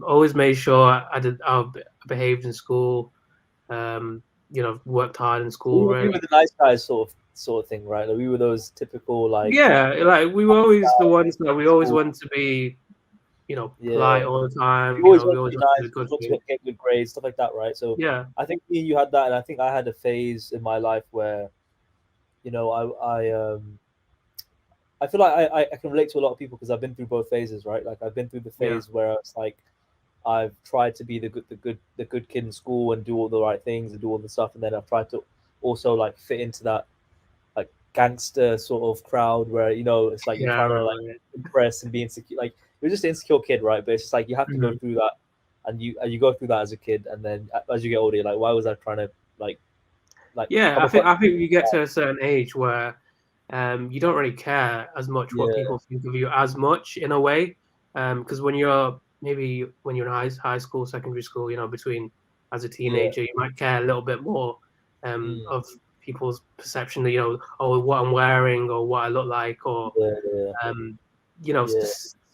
Always made sure I behaved in school. Worked hard in school. We Really. were the nice guys, sort of thing, right? Like, we were those typical like Yeah, like we were always the ones that we always school. wanted to be, polite Yeah, all the time. you always We want to always be wanted to nice. be You good want for to you. get good grades, stuff like that, right? So Yeah, I think me and you had that, and I think I had a phase in my life where you know I feel like I can relate to a lot of people because I've been through both phases, right? Like I've been through the yeah, phase where it's like I've tried to be the good kid in school and do all the right things and do all the stuff, and then I've tried to also like fit into that like gangster sort of crowd where it's like you're yeah. I trying to like remember it. impress and be insecure. Like you're just an insecure kid, right? But it's just like you have to go Mhm. through that, and you go through that as a kid, and then as you get older, you're like, why was I trying to like like Yeah, come I think across? I think you get to a certain age where you don't really care as much what Yeah, people think of you as much in a way. Because when you're maybe when you're in high school, secondary school, between as a yeah, teenager, you might care a little bit more mm, of people's perception, oh, what I'm wearing or what I look like, or yeah, yeah, um, yeah.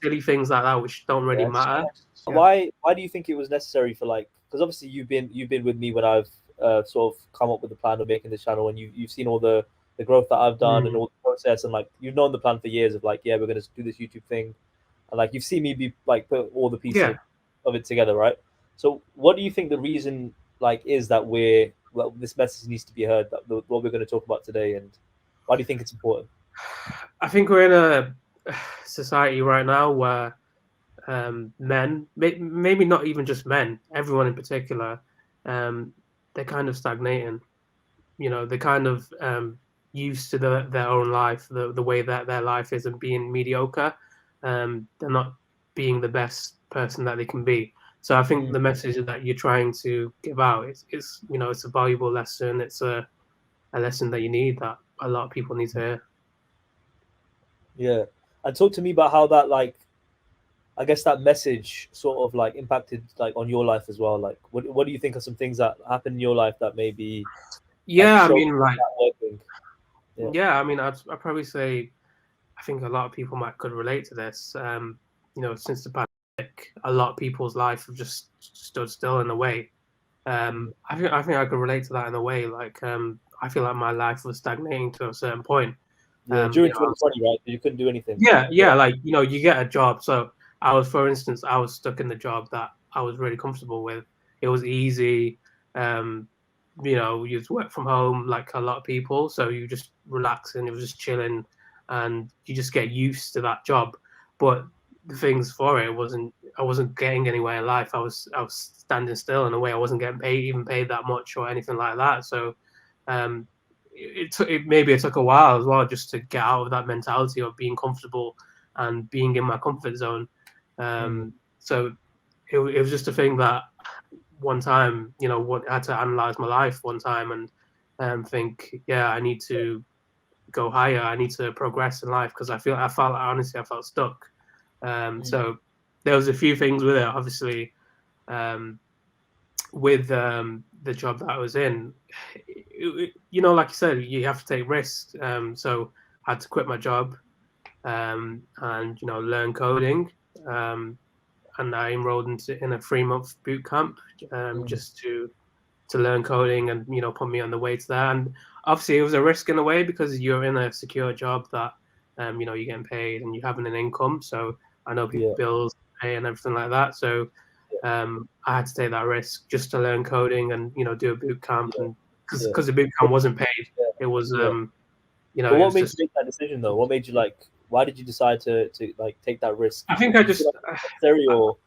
silly things like that, which don't really Yeah, it's matter. strange. Yeah. Why do you think it was necessary for like? Because obviously you've been with me when I've sort of come up with the plan of making this channel, and you've seen all the growth that I've done and Mm. all the process, and like you've known the plan for years of like, yeah, we're gonna do this YouTube thing, and like you've seen me be like put all the pieces Yeah. of it together, right? So what do you think the reason like is that this message needs to be heard, that what we're going to talk about today, and why do you think it's important? I think we're in a society right now where men, maybe not even just men, everyone in particular, um, they're kind of stagnating. They're kind of used to their own life, the way that their life is, and being mediocre. They're not being the best person that they can be. So I think Mm, the message that you're trying to give out is it's a valuable lesson. It's a lesson that you need, that a lot of people need to hear. yeah, and talk to me about how that like I guess that message sort of like impacted like on your life as well. Like, what do you think are some things that happened in your life that maybe like Yeah, I showed mean, like, that working? Yeah. yeah, I mean, I'd probably say I think a lot of people might could relate to this. Since the pandemic, a lot of people's life have just stood still in a way. Mm. I think I could relate to that in a way. Like, I feel like my life was stagnating to a certain point. Yeah. You During know, I was, 2020, right? You couldn't do anything. yeah, Yeah. yeah, like you get a job. So for instance, I was stuck in the job that I was really comfortable with. It was easy. Um, you just work from home like a lot of people, so you just relax and it was just chilling, and you just get used to that job. But the things for it wasn't I wasn't getting anywhere in life. I was standing still in a way. I wasn't getting paid that much or anything like that. So um, maybe it took a while as well just to get out of that mentality of being comfortable and being in my comfort zone. Mm. So it was just a thing that one time, I had to analyze my life one time and think, yeah, I need to go higher. I need to progress in life because I felt stuck. Mm. So there was a few things with it. Obviously, um, with the job that I was in, like you said, you have to take risks. So I had to quit my job and learn coding. Um, and I enrolled in a 3 month boot camp Mm. just to learn coding and put me on the way to that. And obviously, it was a risk in a way because you're in a secure job that you're getting paid and you're having an income. So I know people Yeah. bills pay and everything like that. So Yeah. I had to take that risk just to learn coding and do a boot camp, Yeah. and Yeah. because the boot camp What- wasn't paid, Yeah. it was Yeah. But it what was made you just. make that decision though? What made you like? Why did you decide to like take that risk? I think I Did you feel just like it was necessary or?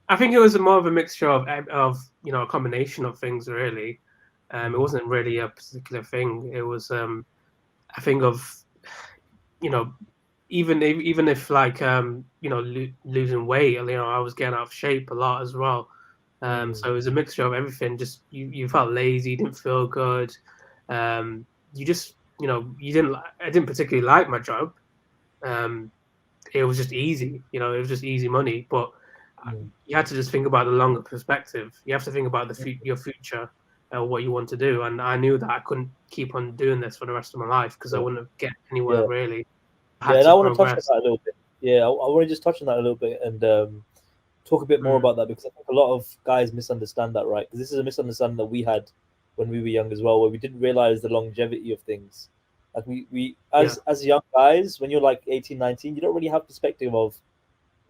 I think it was more of a mixture of a combination of things really. It Mm. wasn't really a particular thing. It was a thing of you know even if like losing weight, I was getting out of shape a lot as well. Mm. So it was a mixture of everything. Just you felt lazy, didn't feel good. You just you didn't. I didn't particularly like my job. Um, it was just easy. It was just easy money. But Mm. you had to just think about the longer perspective. You have to think about your future, what you want to do. And I knew that I couldn't keep on doing this for the rest of my life because I Yeah. wouldn't get anywhere Yeah. really. I Yeah, had and to I want to touch on progress. that a little bit. Yeah, I want to just touch on that a little bit and talk a bit more Mm. about that, because I think a lot of guys misunderstand that, right? Because this is a misunderstanding that we had when we were young as well, where we didn't realize the longevity of things. Like we Yeah, as young guys, when you're like 18, 19, you don't really have perspective of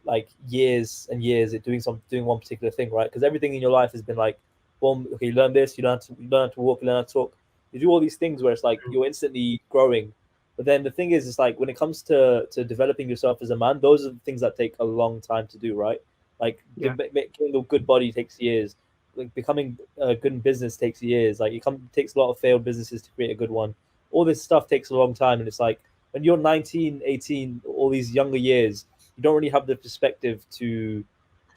like years and years at doing one particular thing, right? Because everything in your life has been like, boom, okay, you learn this, you learn how to walk, you learn how to talk. You do all these things where it's like mm, you're instantly growing. But then the thing is, it's like when it comes to developing yourself as a man, those are the things that take a long time to do, right? Like yeah, making a good body takes years. Like becoming good in business takes years. Like it takes a lot of failed businesses to create a good one. All this stuff takes a long time, and it's like when you're 19, 18, all these younger years, you don't really have the perspective to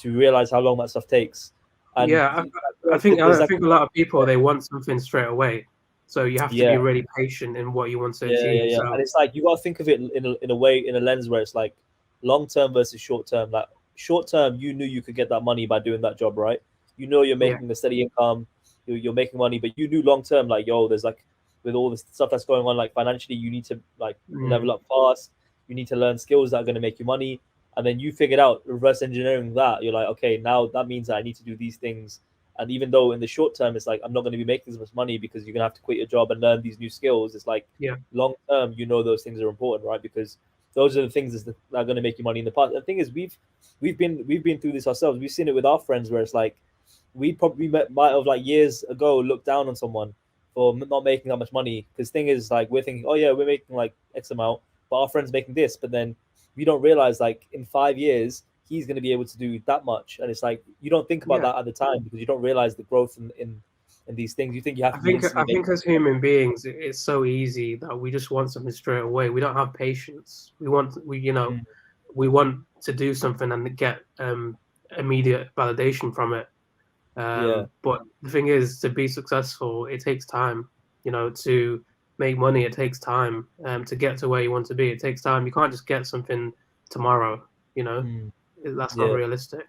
realize how long that stuff takes. And yeah. like, there's I like, think a lot of people they want something straight away, so you have to be yeah, really patient in what you want to yeah, achieve. yeah. And So it's like you gotta think of it in a way, in a lens where it's like long term versus short term. Like short term, you knew you could get that money by doing that job, right? You know you're yeah, making a steady income, you're making money, but you knew long term, like yo, there's like with all this stuff that's going on, like financially, you need to like level mm, up fast. You need to learn skills that are going to make you money, and then you figured out reverse engineering that. You're like, okay, now that means that I need to do these things. And even though in the short term, it's like I'm not going to be making as much money because you're going to have to quit your job and learn these new skills. It's like yeah, long term, you know those things are important, right? Because those are the things that are going to make you money in the past. The thing is, we've been through this ourselves. We've seen it with our friends, where it's like we probably might have like years ago looked down on someone for not making that much money. Because thing is, like we're thinking, oh yeah, we're making like X amount, but our friend's making this, but then we don't realize like in 5 years he's going to be able to do that much, and it's like you don't think about yeah. that at the time because you don't realize the growth in these things. You think you have to be instantly I making. think as human beings, it's so easy that we just want something straight away. We don't have patience. Mm, We want to do something and get immediate validation from it. yeah, But the thing is, to be successful, it takes time. To make money, it takes time. To get to where you want to be, it takes time. You can't just get something tomorrow. You know, mm, that's not yeah. realistic.